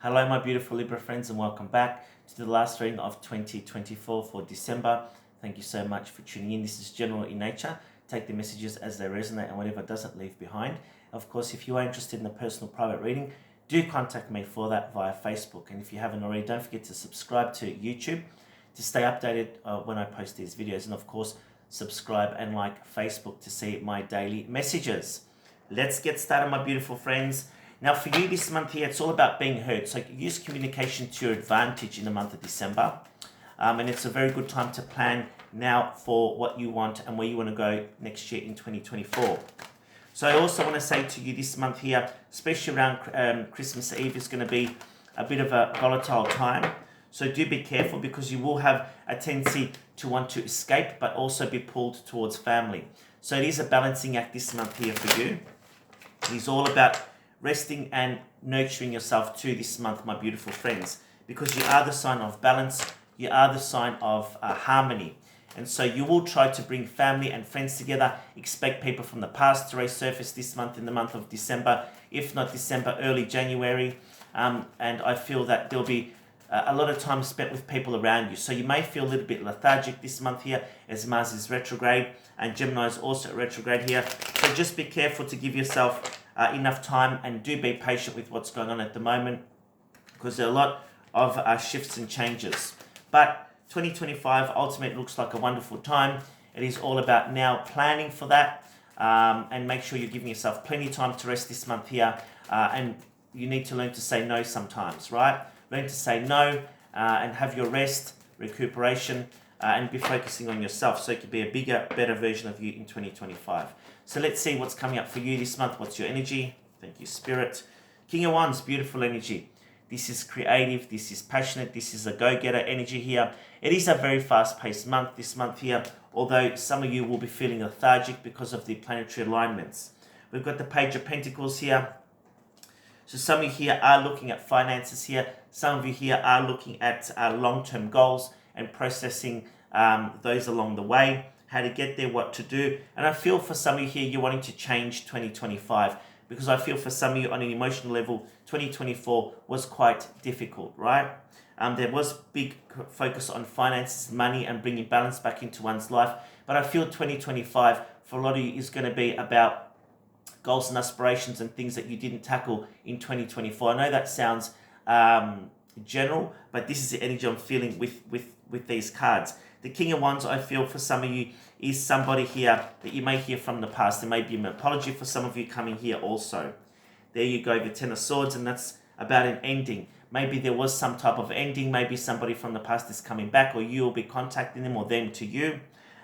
Hello my beautiful Libra friends, and welcome back to the last reading of 2024 for December. Thank you so much for tuning in. This is general in nature. Take the messages as they resonate and whatever doesn't leave behind. Of course, if you are interested in a personal private reading, do contact me for that via Facebook. And if you haven't already, don't forget to subscribe to YouTube to stay updated when I post these videos. And of course, subscribe and like Facebook to see my daily messages. Let's get started, my beautiful friends. Now for you this month here, it's all about being heard. So use communication to your advantage in the month of December. And it's a very good time to plan now for what you want and where you want to go next year in 2024. So I also want to say to you this month here, especially around Christmas Eve, is going to be a bit of a volatile time. So do be careful, because you will have a tendency to want to escape, but also be pulled towards family. So it is a balancing act this month here for you. It is all about resting and nurturing yourself too this month, my beautiful friends, because you are the sign of balance, you are the sign of harmony. And so you will try to bring family and friends together. Expect people from the past to resurface this month, in the month of December, if not December, early January. And I feel that there'll be a lot of time spent with people around you. So you may feel a little bit lethargic this month here, as Mars is retrograde and Gemini is also retrograde here. So just be careful to give yourself enough time, and do be patient with what's going on at the moment, because there are a lot of shifts and changes. But 2025 ultimately looks like a wonderful time. It is all about now planning for that, and make sure you're giving yourself plenty of time to rest this month here. And you need to learn to say no sometimes, right? Learn to say no and have your rest, recuperation, and be focusing on yourself, so it could be a bigger, better version of you in 2025. So let's see what's coming up for you this month. What's your energy? Thank you, Spirit. King of Wands, beautiful energy. This is creative, this is passionate, this is a go-getter energy here. It is a very fast-paced month this month here, although some of you will be feeling lethargic because of the planetary alignments. We've got the Page of Pentacles here. So some of you here are looking at finances here. Some of you here are looking at long-term goals and processing those along the way, how to get there, what to do. And I feel for some of you here, you're wanting to change 2025, because I feel for some of you on an emotional level, 2024 was quite difficult, right? There was big focus on finances, money, and bringing balance back into one's life. But I feel 2025 for a lot of you is going to be about goals and aspirations and things that you didn't tackle in 2024. I know that sounds general, but this is the energy I'm feeling with these cards. The King of Wands, I feel for some of you, is somebody here that you may hear from the past. There may be an apology for some of you coming here also. There you go, the Ten of Swords, and that's about an ending. Maybe there was some type of ending. Maybe somebody from the past is coming back, or you will be contacting them or them to you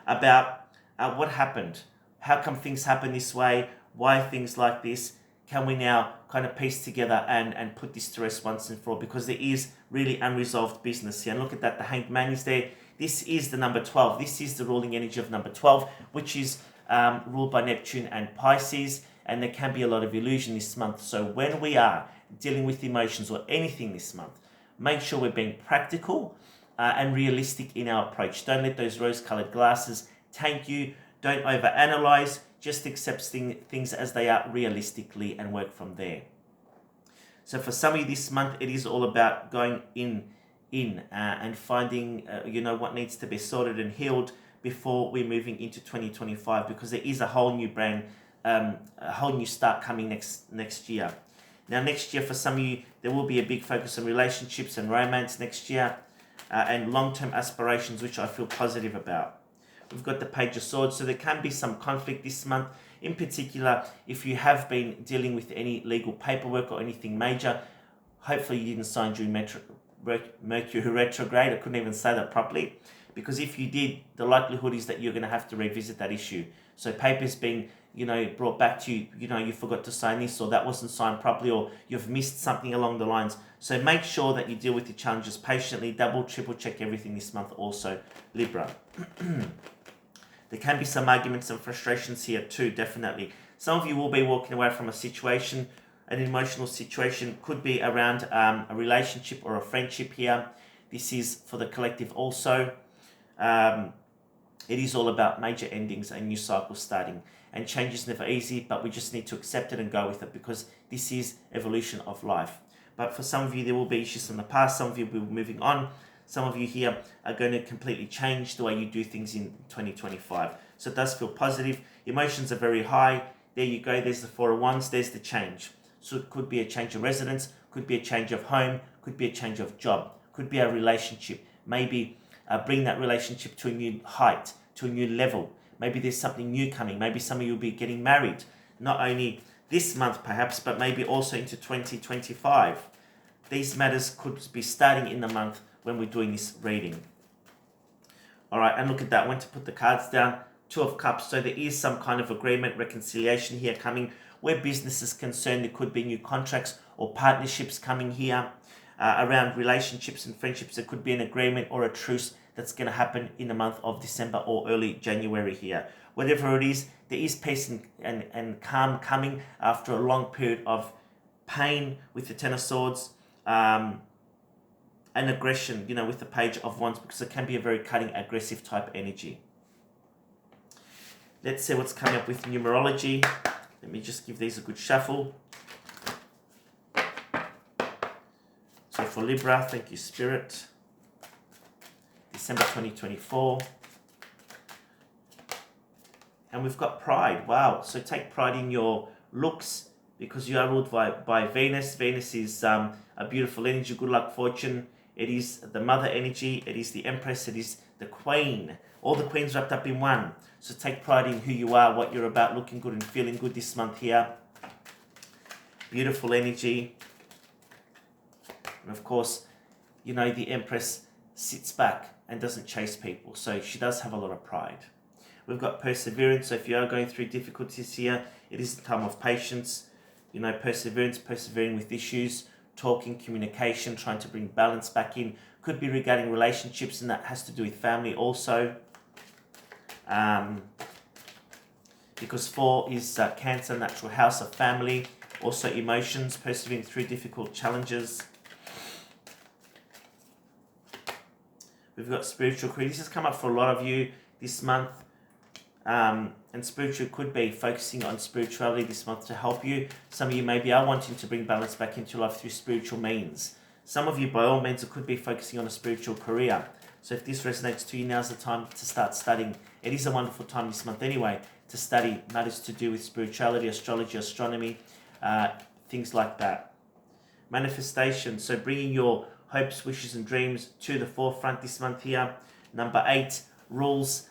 about what happened. How come things happen this way? Why things like this? Can we now kind of piece together and put this to rest once and for all? Because there is really unresolved business here. And look at that, the Hanged Man is there. This is the number 12. This is the ruling energy of number 12, which is ruled by Neptune and Pisces. And there can be a lot of illusion this month. So when we are dealing with emotions or anything this month, make sure we're being practical and realistic in our approach. Don't let those rose-colored glasses tank you. Don't overanalyze. Just accept things as they are realistically and work from there. So for some of you this month, it is all about going in and finding what needs to be sorted and healed before we're moving into 2025, because there is a whole new brand, a whole new start coming next year. Now next year for some of you, there will be a big focus on relationships and romance next year, and long-term aspirations, which I feel positive about. We've got the Page of Swords, so there can be some conflict this month. In particular, if you have been dealing with any legal paperwork or anything major, hopefully you didn't sign during Mercury retrograde. I couldn't even say that properly, because if you did, the likelihood is that you're going to have to revisit that issue. So papers being brought back to you, you forgot to sign this, or that wasn't signed properly, or you've missed something along the lines. So make sure that you deal with your challenges patiently. Double, triple check everything this month also, Libra. There can be some arguments and frustrations here too, definitely. Some of you will be walking away from a situation, an emotional situation. Could be around a relationship or a friendship here. This is for the collective also. It is all about major endings and new cycles starting. And change is never easy, but we just need to accept it and go with it, because this is evolution of life. But for some of you, there will be issues from the past. Some of you will be moving on. Some of you here are going to completely change the way you do things in 2025. So it does feel positive. Emotions are very high. There you go. There's the Four of Wands. There's the change. So it could be a change of residence, could be a change of home, could be a change of job, could be a relationship. Maybe bring that relationship to a new height, to a new level. Maybe there's something new coming. Maybe some of you will be getting married, not only this month perhaps, but maybe also into 2025. These matters could be starting in the month when we're doing this reading. All right, and look at that. I went to put the cards down. Two of Cups. So there is some kind of agreement, reconciliation here coming. Where business is concerned, there could be new contracts or partnerships coming here. Around relationships and friendships, there could be an agreement or a truce that's going to happen in the month of December or early January here. Whatever it is, there is peace and calm coming after a long period of pain with the Ten of Swords. And aggression, with the Page of Wands, because it can be a very cutting, aggressive type energy. Let's see what's coming up with numerology. Let me just give these a good shuffle. So for Libra, thank you, Spirit. December 2024. And we've got pride. Wow. So take pride in your looks because you are ruled by Venus. Venus is a beautiful energy, good luck, fortune. It is the mother energy. It is the Empress. It is the Queen. All the queens wrapped up in one. So take pride in who you are, what you're about, looking good and feeling good this month here. Beautiful energy. And of course, the Empress sits back and doesn't chase people. So she does have a lot of pride. We've got perseverance. So if you are going through difficulties here, it is a time of patience. Perseverance, persevering with issues, talking, communication, trying to bring balance back in. Could be regarding relationships, and that has to do with family also. Because 4 is Cancer, natural house of family. Also emotions, persevering through difficult challenges. We've got spiritual career. This has come up for a lot of you this month. And spiritual could be focusing on spirituality this month to help you. Some of you maybe are wanting to bring balance back into life through spiritual means. Some of you, by all means, it could be focusing on a spiritual career. So if this resonates to you, now's the time to start studying. It is a wonderful time this month anyway to study matters to do with spirituality, astrology, astronomy, things like that. Manifestation, so bringing your hopes, wishes and dreams to the forefront this month here. Number 8 rules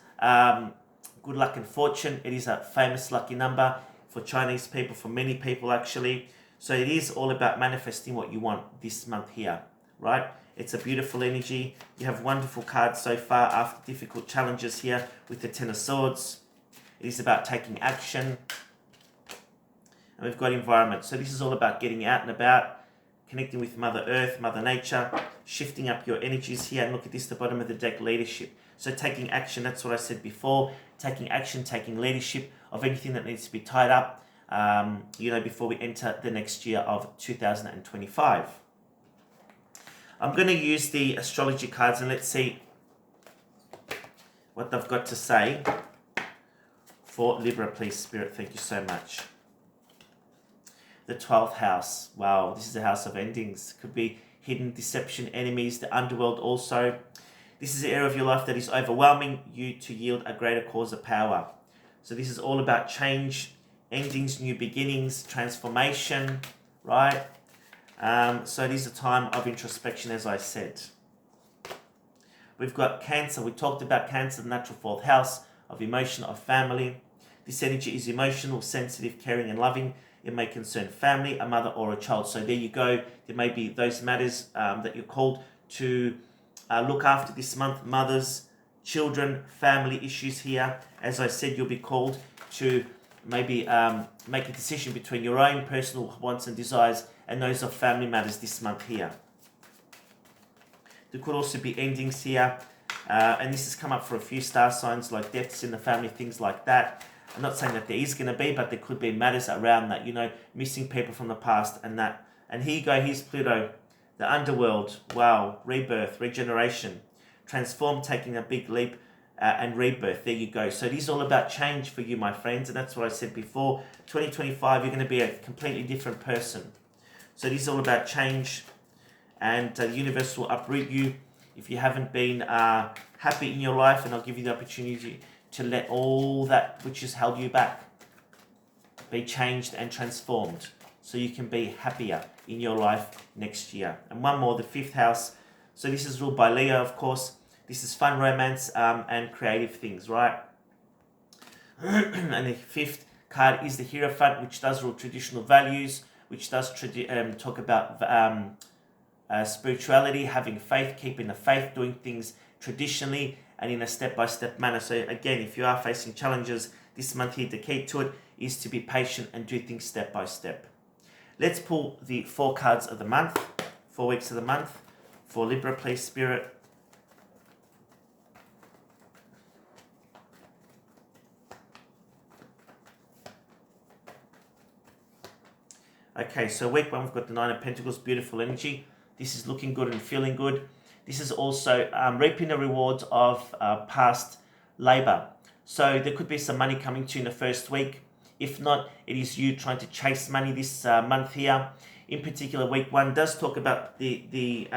good luck and fortune. It is a famous lucky number for Chinese people, for many people actually. So it is all about manifesting what you want this month here, right? It's a beautiful energy. You have wonderful cards so far after difficult challenges here with the Ten of Swords. It is about taking action. And we've got environment. So this is all about getting out and about, connecting with Mother Earth, Mother Nature, shifting up your energies here. And look at this, the bottom of the deck, leadership. So taking action, that's what I said before. Taking action, taking leadership of anything that needs to be tied up, before we enter the next year of 2025. I'm going to use the astrology cards and let's see what they've got to say for Libra, please, Spirit. Thank you so much. The 12th house. Wow, this is a house of endings. Could be hidden deception, enemies, the underworld also. This is an area of your life that is overwhelming you to yield a greater cause of power. So this is all about change, endings, new beginnings, transformation, right? So it is a time of introspection, as I said. We've got Cancer. We talked about Cancer, the natural 4th house of emotion, of family. This energy is emotional, sensitive, caring and loving. It may concern family, a mother or a child. So there you go. There may be those matters that you're called to look after this month. Mothers, children, family issues here. As I said, you'll be called to maybe make a decision between your own personal wants and desires and those of family matters this month here. There could also be endings here. And this has come up for a few star signs like deaths in the family, things like that. I'm not saying that there is going to be, but there could be matters around that, missing people from the past and that. And here you go, here's Pluto, the underworld. Wow, rebirth, regeneration, transform, taking a big leap and rebirth. There you go. So it is all about change for you, my friends. And that's what I said before. 2025, you're going to be a completely different person. So it is all about change, and the universe will uproot you if you haven't been happy in your life, and I'll give you the opportunity to let all that which has held you back be changed and transformed so you can be happier in your life next year. And one more, the 5th house. So this is ruled by Leo, of course. This is fun, romance, and creative things, right? And the 5th card is the Hierophant, which does rule traditional values, which does talk about spirituality, having faith, keeping the faith, doing things traditionally and in a step-by-step manner. So again, if you are facing challenges this month here, the key to it is to be patient and do things step by step. Let's pull the 4 cards of the month, 4 weeks of the month for Libra, please, Spirit. Okay, so week 1, we've got the 9 of Pentacles, beautiful energy. This is looking good and feeling good. This is also reaping the rewards of past labor. So there could be some money coming to you in the first week. If not, it is you trying to chase money this month here. In particular, week 1 does talk about the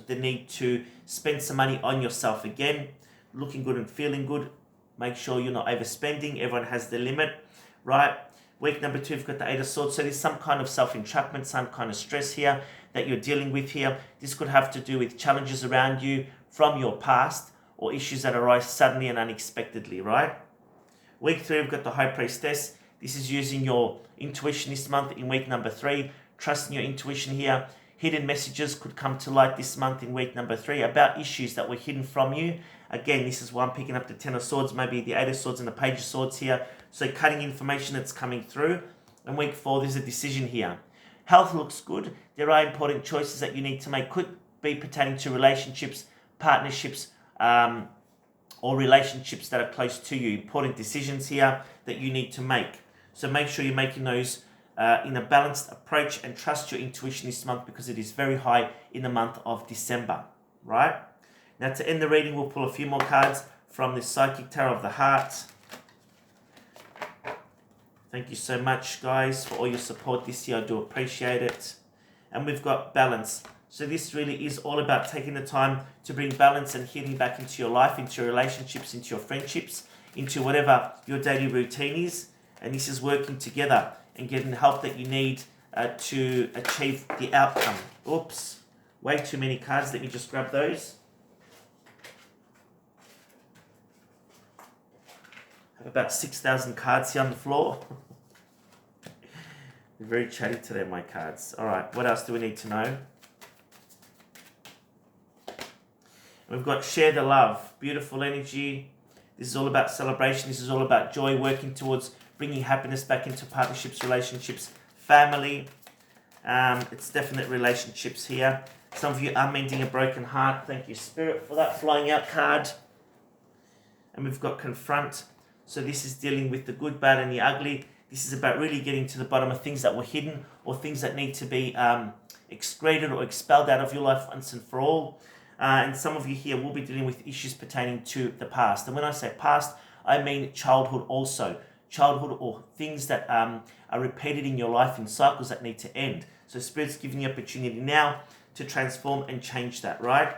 need to spend some money on yourself again. Looking good and feeling good. Make sure you're not overspending. Everyone has their limit, right? Week number 2, we've got the 8 of Swords. So there's some kind of self-entrapment, some kind of stress here that you're dealing with here. This could have to do with challenges around you from your past or issues that arise suddenly and unexpectedly, right? Week 3, we've got the High Priestess. This is using your intuition this month in week number 3. Trusting your intuition here. Hidden messages could come to light this month in week number 3 about issues that were hidden from you. Again, this is why I'm picking up the 10 of Swords, maybe the 8 of Swords and the Page of Swords here. So cutting information that's coming through. And week 4, there's a decision here. Health looks good. There are important choices that you need to make. Could be pertaining to relationships, partnerships, or relationships that are close to you. Important decisions here that you need to make. So make sure you're making those in a balanced approach and trust your intuition this month because it is very high in the month of December, right? Now to end the reading, we'll pull a few more cards from the Psychic Tarot of the Heart. Thank you so much, guys, for all your support this year. I do appreciate it. And we've got balance. So this really is all about taking the time to bring balance and healing back into your life, into your relationships, into your friendships, into whatever your daily routine is. And this is working together and getting the help that you need to achieve the outcome. Oops, way too many cards. Let me just grab those. I have about 6,000 cards here on the floor. They're very chatty today, my cards. All right, what else do we need to know? We've got share the love, beautiful energy. This is all about celebration. This is all about joy, working towards bringing happiness back into partnerships, relationships, family. It's definite relationships here. Some of you are mending a broken heart. Thank you, Spirit, for that flying out card. And we've got confront. So this is dealing with the good, bad, and the ugly. This is about really getting to the bottom of things that were hidden or things that need to be excreted or expelled out of your life once and for all. And some of you here will be dealing with issues pertaining to the past. And when I say past, I mean childhood also. Childhood or things that are repeated in your life in cycles that need to end. So Spirit's giving you opportunity now to transform and change that, right?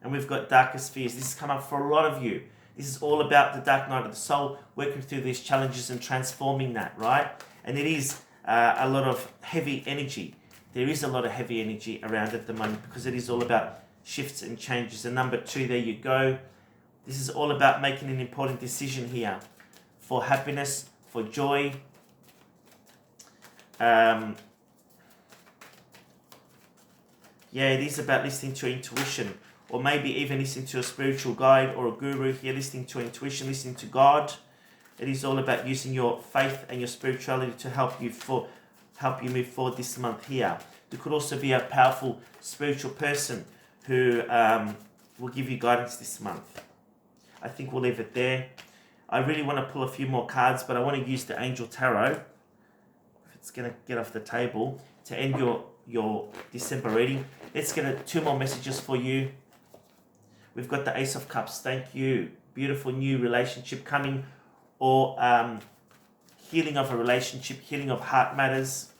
And we've got darkest fears. This has come up for a lot of you. This is all about the dark night of the soul, working through these challenges and transforming that, right? And it is a lot of heavy energy. There is a lot of heavy energy around at the moment because it is all about shifts and changes. And number 2, there you go. This is all about making an important decision here for happiness, for joy. Yeah, it is about listening to your intuition, or maybe even listening to a spiritual guide or a guru here, listening to intuition, listening to God. It is all about using your faith and your spirituality to help you move forward this month here. There could also be a powerful spiritual person who will give you guidance this month. I think we'll leave it there. I really want to pull a few more cards, but I want to use the Angel Tarot, if it's going to get off the table, to end your December reading. Let's get 2 more messages for you. We've got the Ace of Cups. Thank you. Beautiful new relationship coming, or healing of a relationship, healing of heart matters.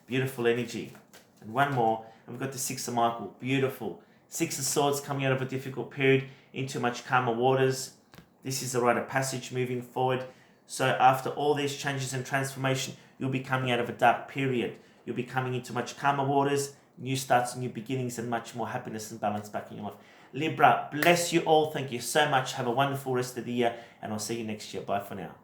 Beautiful energy. And one more, and we've got the Six of Michael. Beautiful. Six of Swords coming out of a difficult period into much calmer waters. This is a rite of passage moving forward. So after all these changes and transformation, you'll be coming out of a dark period. You'll be coming into much calmer waters, new starts, new beginnings, and much more happiness and balance back in your life. Libra, bless you all. Thank you so much. Have a wonderful rest of the year, and I'll see you next year. Bye for now.